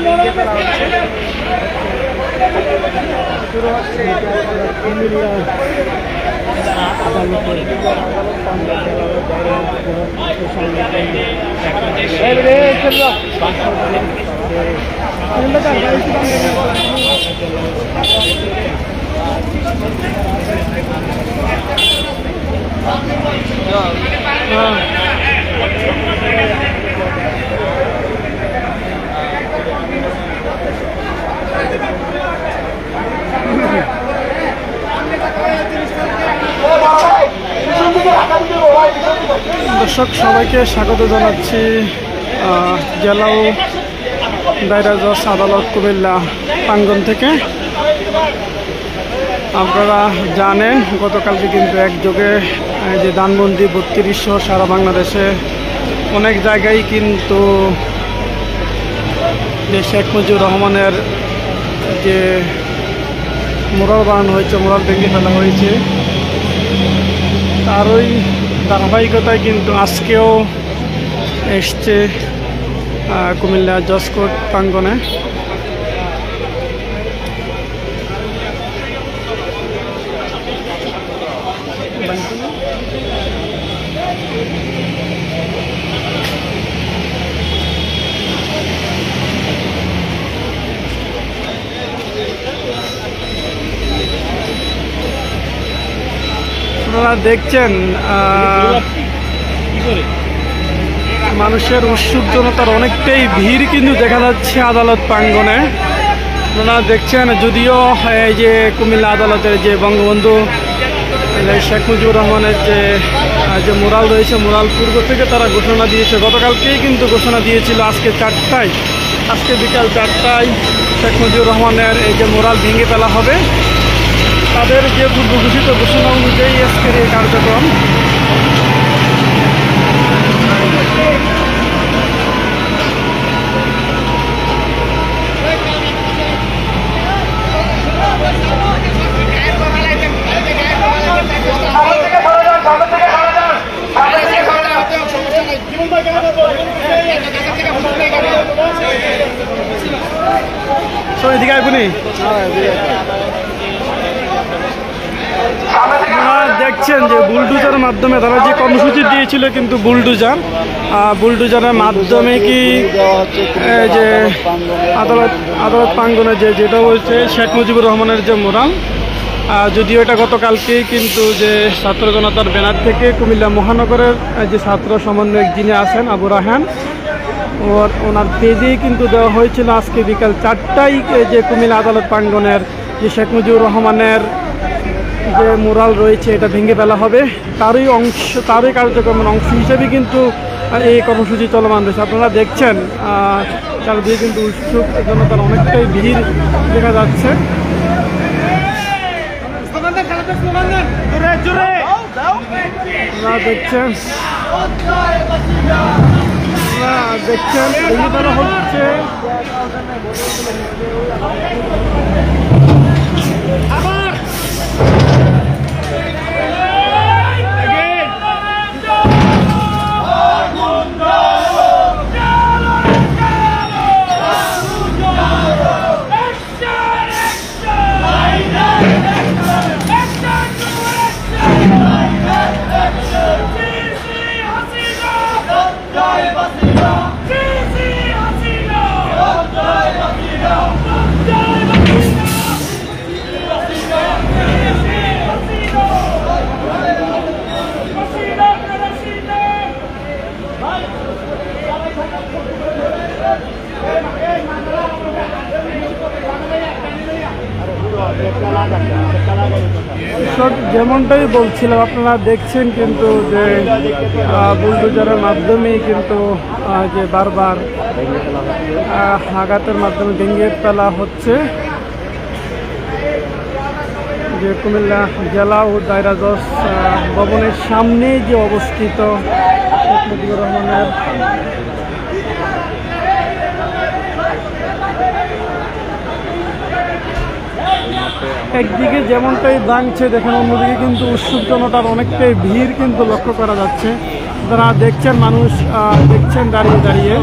ভেঙে ফেলা হচ্ছে। শুরু হচ্ছে কুমিল্লা আদালতের দর্শক সবাইকে স্বাগত জানাচ্ছি জেলা ও দায়রা জজ আদালত কুমিল্লা প্রাঙ্গণ থেকে। আপনারা জানেন গতকালকে কিন্তু একযোগে যে ধানমন্ডি 3200 সারা বাংলাদেশে অনেক জায়গায় কিন্তু যে শেখ মুজিবুর রহমানের যে মোরাল বানানো হয়েছে, মোরাল ভেঙে ফেলা হয়েছে, তারই ধারাবাহিকতায় কিন্তু আজকেও এসছে কুমিল্লা জজ কোর্ট প্রাঙ্গণে। আপনারা দেখছেন মানুষের উৎসুক জনতার অনেকটাই ভিড় কিন্তু দেখা যাচ্ছে আদালত প্রাঙ্গণে। আপনারা দেখছেন যদিও এই যে কুমিল্লা আদালতের যে বঙ্গবন্ধু শেখ মুজিবুর রহমানের যে মোরাল রয়েছে, মোরাল পূর্ব থেকে তারা ঘোষণা দিয়েছে, গতকালকেই কিন্তু ঘোষণা দিয়েছিল আজকে 4টায়, আজকে বিকাল 4টায় শেখ মুজিবুর রহমানের এই যে মোরাল ভেঙে ফেলা হবে। তাদের যে পূর্ব ঘোষিত ঘোষণা অনুযায়ী আজকের এই কার্যক্রম। এদিকে আপনি দেখছেন যে বুলডোজারের মাধ্যমে তারা যে কর্মসূচি দিয়েছিল, কিন্তু বুলডোজারের মাধ্যমে কি যে আদালত প্রাঙ্গণে যেটা হয়েছে শেখ মুজিবুর রহমানের যে মোরাল, যদিও এটা গতকালকেই কিন্তু যে ছাত্র জনতার ব্যানার থেকে কুমিল্লা মহানগরের যে ছাত্র সমন্বয়ক যিনি আছেন আবু রাহান, ওনার পেজেই কিন্তু দেওয়া হয়েছিল আজকে বিকাল 4টায় যে কুমিল্লা আদালত প্রাঙ্গণের যে শেখ মুজিবুর রহমানের যে মোরাল রয়েছে এটা ভেঙে ফেলা হবে। তারই কার্যক্রমের অংশ হিসেবে কিন্তু এই কর্মসূচি চলমান রয়েছে। আপনারা দেখছেন চারদিকে কিন্তু উৎসুক জনতার অনেকটাই ভিড় দেখা যাচ্ছে। আপনারা দেখছেন ভেঙে ফেলা হচ্ছে। যেমনটাই বলছিলাম, আপনারা দেখছেন কিন্তু যে বুলডোজারের মাধ্যমেই কিন্তু যে বারবার আঘাতের মাধ্যমে ভেঙে ফেলা হচ্ছে যে কুমিল্লা জেলা ও দায়রা জজ ভবনের সামনে যে অবস্থিত শেখ মুজিবুর রহমানের একদিকে যেমনটাই ভাঙছে দেখেন, অন্যদিকে কিন্তু উৎসুক জনতার অনেকটাই ভিড় কিন্তু লক্ষ্য করা যাচ্ছে। আপনারা দেখছেন মানুষ দেখছেন দাঁড়িয়ে দাঁড়িয়ে।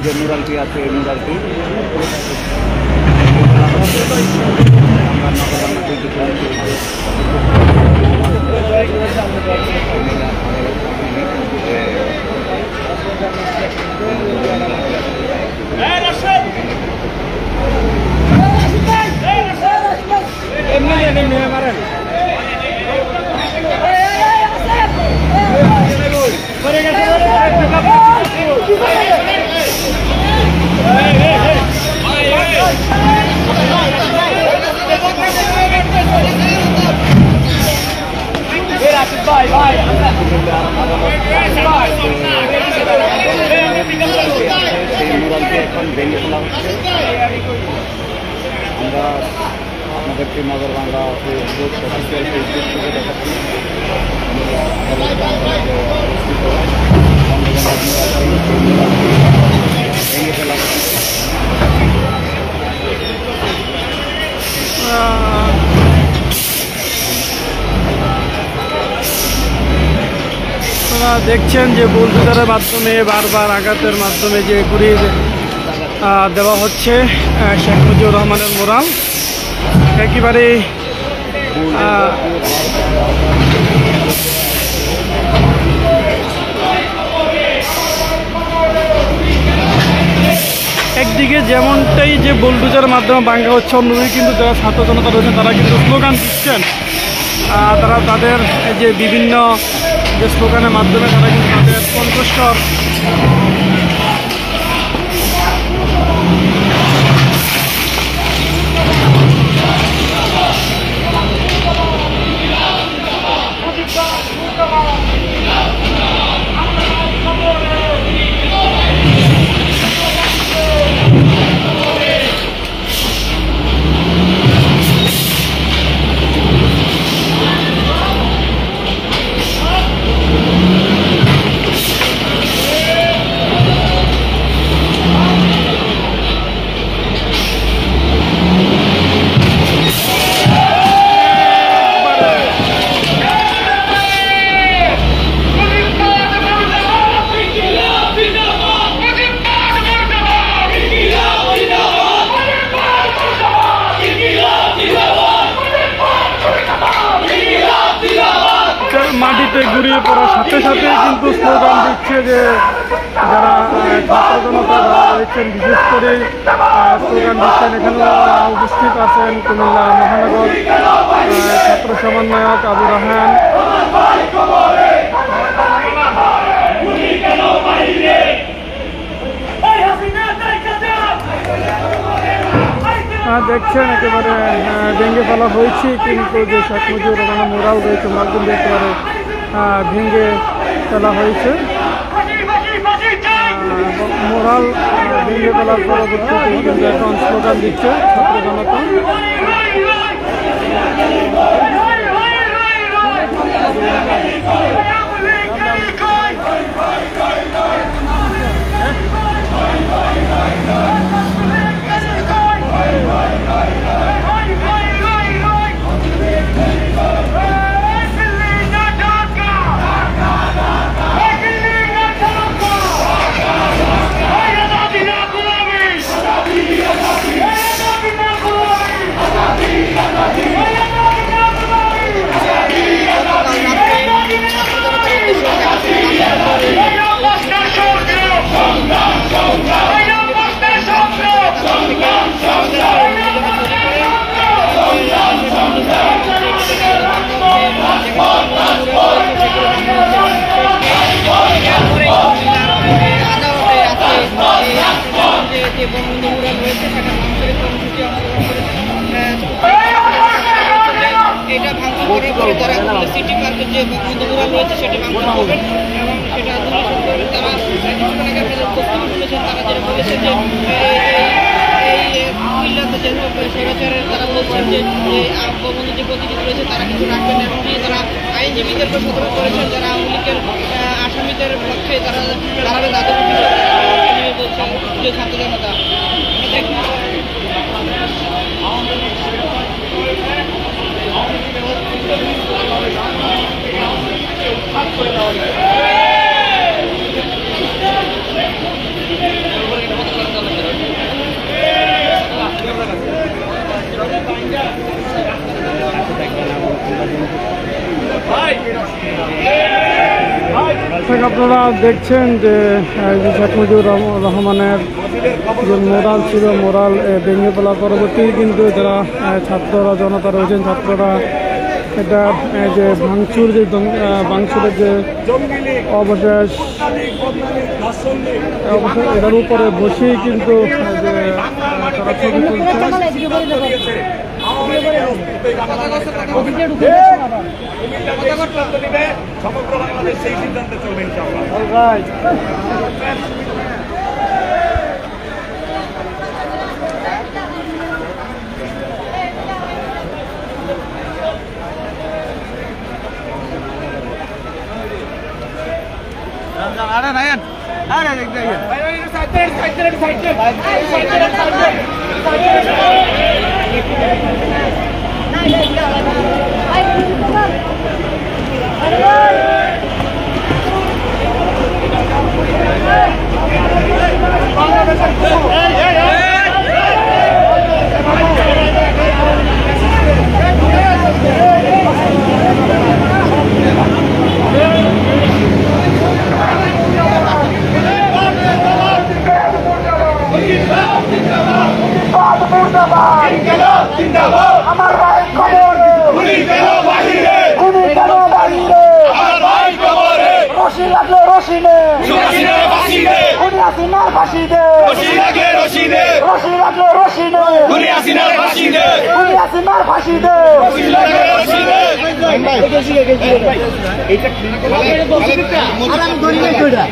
যে মুরালটি আছে এই মুরালটি এখন ভেঙে ফেলা হচ্ছে। আমরা আমাদেরকে নগর বাংলা ফেসবুক অফিসিয়াল ফেসবুক থেকে দেখাচ্ছি ভেঙে ফেলা হচ্ছে। দেখছেন যে বুলডোজারের মাধ্যমে বারবার আঘাতের মাধ্যমে যে ঘুরিয়ে দেওয়া হচ্ছে শেখ মুজিবুর রহমানের মুরাল। একেবারে একদিকে যেমনটাই যে বুলডোজারের মাধ্যমে ভাঙা হচ্ছে, অন্যদিকে কিন্তু যারা ছাত্র জনতা রয়েছেন তারা কিন্তু স্লোগান দিচ্ছেন। তারা তাদের যে বিভিন্ন যে স্লোগানের মাধ্যমে তারা কিন্তু তাদের কণ্ঠস্বর মাটিতে ঘুরিয়ে পড়ার সাথে সাথে কিন্তু স্লোগান দিচ্ছে যে যারা ছাত্র জনতা রয়েছেন, বিশেষ করে স্লোগান দিচ্ছেন। এখানে উপস্থিত আছেন কুমিল্লা মহানগর ছাত্র সমন্বয়ক আবু রাহান। দেখছেন একেবারে ভেঙে ফেলা হয়েছে, কিন্তু যে শেখ মুজিবুর রহমানের মুরাল রয়েছে মাধ্যমে একেবারে ভেঙে ফেলা হয়েছে। মুরাল ভেঙে ফেলার পরবর্তীতে কিন্তু এখন স্লোগান দিচ্ছে ছাত্র জনতা। এটা ভাঙচুর করার পরে তারা সিটি পার্কের যে মুরাল রয়েছে সেটা ভাঙচুর করবেন এবং সেটা দুর্নীতি করবেন। তারা কিছুক্ষণ আগে আপনাদের বক্তব্য শুনেছেন, তারা যেটা বলেছেন যে এই কুমিল্লাতে যে স্বৈরাচারের তারা বলছেন যে বঙ্গবন্ধু যে প্রতিনিধি রয়েছে তারা কিছু রাখবেন এবং তারা আইনজীবীদেরকে সতর্ক করেছেন যারা আওয়ামী লীগের আসামিদের পক্ষে তারা দাঁড়াবে তাদের বিষয়ে বলছেন যে ছাত্র জনতা। দেখুন আপনারা দেখছেন যে শেখ মুজিবুর রহমানের যে মোরাল ছিল, মোরাল ভেঙে ফেলার পরবর্তী কিন্তু যারা ছাত্ররা জনতা রয়েছেন, ছাত্ররা এটা যে ভাঙচুরের যে অবশেষ এটার উপরে বসেই কিন্তু যে তারা ছবি তুলছে। সমগ্র বাংলাদেশ সেই সিদ্ধান্তে চলবে ইনশাআল্লাহ। আরে নাইন আরে দেখ দেখ আমার ভাই খবর গুলি কেন বাহিরে, গুলি কেন বাহিরে, আমার ভাই খবরে রশি লাগলো রশি নে, গুলি আসিনার ফাঁসি দে, রশি লাগলো রশি নে, গুলি আসিনার ফাঁসি দে, গুলি আসিনার ফাঁসি দে, রশি লাগলো রশি নে। এইটা আরাম ধরি নাই কইরা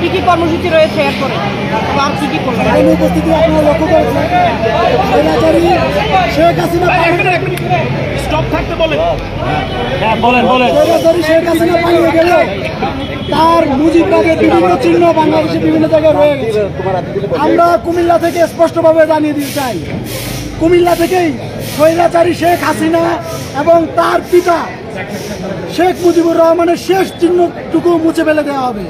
কি কি কর্মসূচি রয়েছে এরপরে আর কি কি করবেন? উপস্থিতি আপনারা লক্ষ্য করেছেন, শেখ হাসিনা শেখ হাসিনা পালিয়ে গেল, তার মুজিববাদের বিভিন্ন চিহ্ন বাংলাদেশের বিভিন্ন জায়গায় রয়ে গেছে। আমরা কুমিল্লা থেকে স্পষ্টভাবে জানিয়ে দিতে চাই, কুমিল্লা থেকেই স্বৈরাচারী শেখ হাসিনা এবং তার পিতা শেখ মুজিবুর রহমানের শেষ চিহ্নটুকু মুছে ফেলে দেওয়া হবে।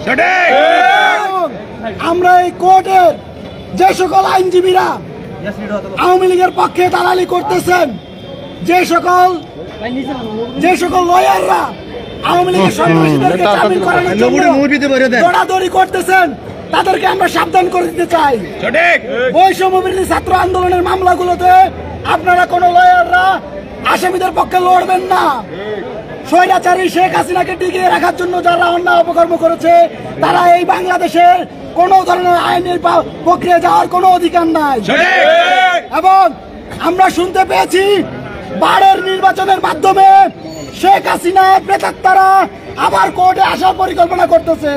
আমরা এই কোর্টের যে সকল আইনজীবীরা আওয়ামী লীগের পক্ষে দালালি করতেছেন, যে সকল লয়াররা আওয়ামী লীগের সন্ত্রাসীদেরকে জামিন করানোর জন্য দৌড়াদৌড়ি করতেছেন, তাদেরকে আমরা সাবধান করে দিতে চাই। বৈষম্য বিরোধী ছাত্র আন্দোলনের মামলাগুলোতে আপনারা কোন লয়াররা আসামিদের পক্ষে লড়বেন না। স্বৈরাচারী শেখ হাসিনাকে টিকিয়ে রাখার জন্য যারা অন্যায় অপকর্ম করেছে, তারা এই বাংলাদেশের কোন ধরনের আইনের প্রক্রিয়া যাওয়ার কোনো অধিকার নাই। এবং আমরা শুনতে পেয়েছি বারের নির্বাচনের মাধ্যমে শেখ হাসিনা প্রেতাত্মারা আবার কোর্টে আসার পরিকল্পনা করতেছে।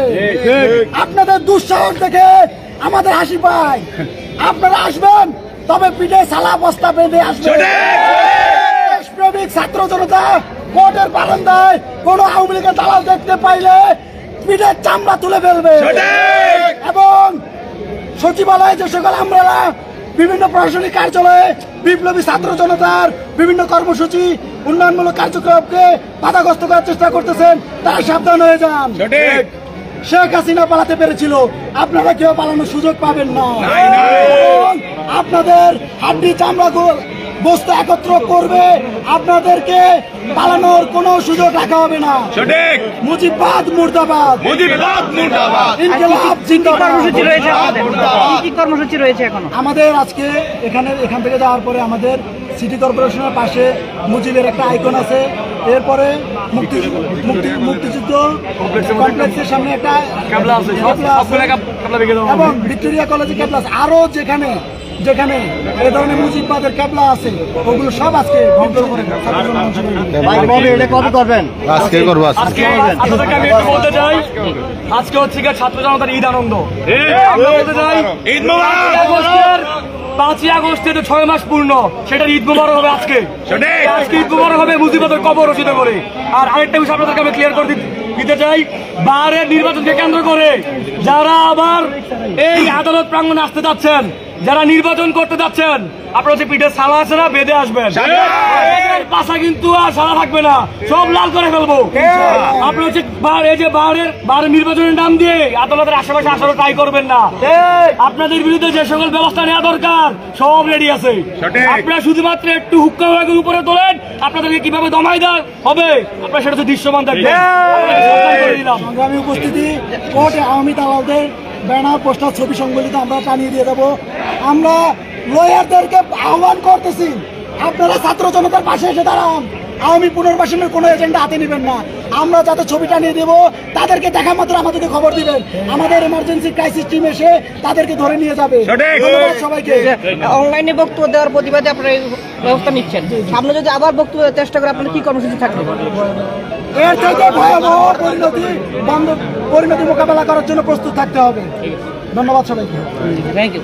আপনাদের দুঃসাহস দেখে আমাদের হাসি পায়। আপনারা আসবেন, তবে পিঠে সালা বস্তা বেঁধে আসবেন। দেশপ্রেমিক ছাত্র জনতা কোর্টের বারান্দায় কোন আওয়ামী লীগের দালাল দেখতে পাইলে পিঠের চামড়া তুলে ফেলবে। এবং সচিবালয়ে যে সকল আমরা বিভিন্ন প্রশাসনিক কার্যালয়ে বিপ্লবী ছাত্র জনতার বিভিন্ন কর্মসূচি, উন্নয়নমূলক কার্যক্রমকে বাধাগ্রস্ত করার চেষ্টা করতেছেন, তারা সাবধান হয়ে যান। শেখ হাসিনা পালাতে পেরেছিল, আপনারা কেউ পালানোর সুযোগ পাবেন না। আপনাদের হাড্ডি চামড়া বস্তু একত্র করবে, আপনাদেরকে পালানোর কোনো সুযোগ রাখা হবে না। মুজিববাদ মুর্দাবাদ, ইনকিলাব জিন্দাবাদ। কর্মসূচি রয়েছে আমাদের, কি কর্মসূচি রয়েছে এখন আমাদের? আজকে এখান থেকে যাওয়ার পরে আমাদের সিটি কর্পোরেশনের পাশে মুজিবের একটা আইকন আছে, এরপরে মুক্তিযুদ্ধ কমপ্লেক্সের সামনে একটা এবং ভিক্টোরিয়া কলেজে ক্যাবলা আছে। আরো যেখানে যেখানে এই ধরনের মুজিববাদের ক্যাবলা আছে, ওগুলো সব আজকে বন্ধ করে কবে করবেন? আজকে করবো। আপনাদেরকে আমি একটু বলতে চাই, আজকে হচ্ছে ছাত্র জনতার ঈদ আনন্দ। আমরা বলতে চাই ঈদ মুবারক। 5ই আগস্ট থেকে 6 মাস পূর্ণ, সেটা ঈদ মোবারক হবে আজকে। আজকে ঈদ মোবারক হবে মুজিবদের কবর রচিত করে। আর আরেকটা বিষয় আপনাদেরকে আমি ক্লিয়ার করে দিতে চাই, বারের নির্বাচনকে কেন্দ্র করে যারা আবার এই আদালত প্রাঙ্গণে আসতে যাচ্ছেন, যারা নির্বাচন করতে যাচ্ছেন, আপনারা হচ্ছে পিঠে সালা আছে না, বেঁধে আসবেন। পাশা কিন্তু আর সালা থাকবে না, সব লাল করে ফেলবো। আপনি হচ্ছে এই যে বারের নির্বাচনের নাম দিয়ে আদালতের আশেপাশে আসারও ট্রাই করবেন না। আপনাদের বিরুদ্ধে যে সকল ব্যবস্থা নেওয়া দরকার সব রেডি আছে। আপনারা শুধুমাত্র একটু হুক্কা ভাগের উপরে তোলেন, আপনাদেরকে কিভাবে দমাই দেওয়া হবে আপনারা সেটা হচ্ছে দৃশ্যমান থাকবে। সংগ্রামী উপস্থিতি, কোর্টে আওয়ামী দালালদের ব্যানার, পোস্টার, ছবি সংবলিত আমরা টানিয়ে দিয়ে দেবো। আমরা লয়ারদেরকে আহ্বান করতেছি, আপনারা ছাত্র জনতার পাশে এসে দাঁড়ান। আওয়ামী পুনর্বাসনের কোনো এজেন্ডা হাতে নেবেন না। আমরা যাতে ছবি টানিয়ে দেবো, তাদেরকে দেখা মাত্র আমাদেরকে খবর দিবেন। আমাদের এমার্জেন্সি ক্রাইসিস টিম এসে তাদেরকে ধরে নিয়ে যাবে। ধন্যবাদ সবাইকে। অনলাইনে বক্তব্য দেওয়ার প্রতিবাদে আপনারা এই ব্যবস্থা নিচ্ছেন, সামনে যদি আবার বক্তব্য দেওয়ার চেষ্টা করে আপনার কি কর্মসূচি থাকবে? এর থেকে ভয়াবহ পরিণতি মোকাবেলা করার জন্য প্রস্তুত থাকতে হবে। ধন্যবাদ সবাইকে। Thank you.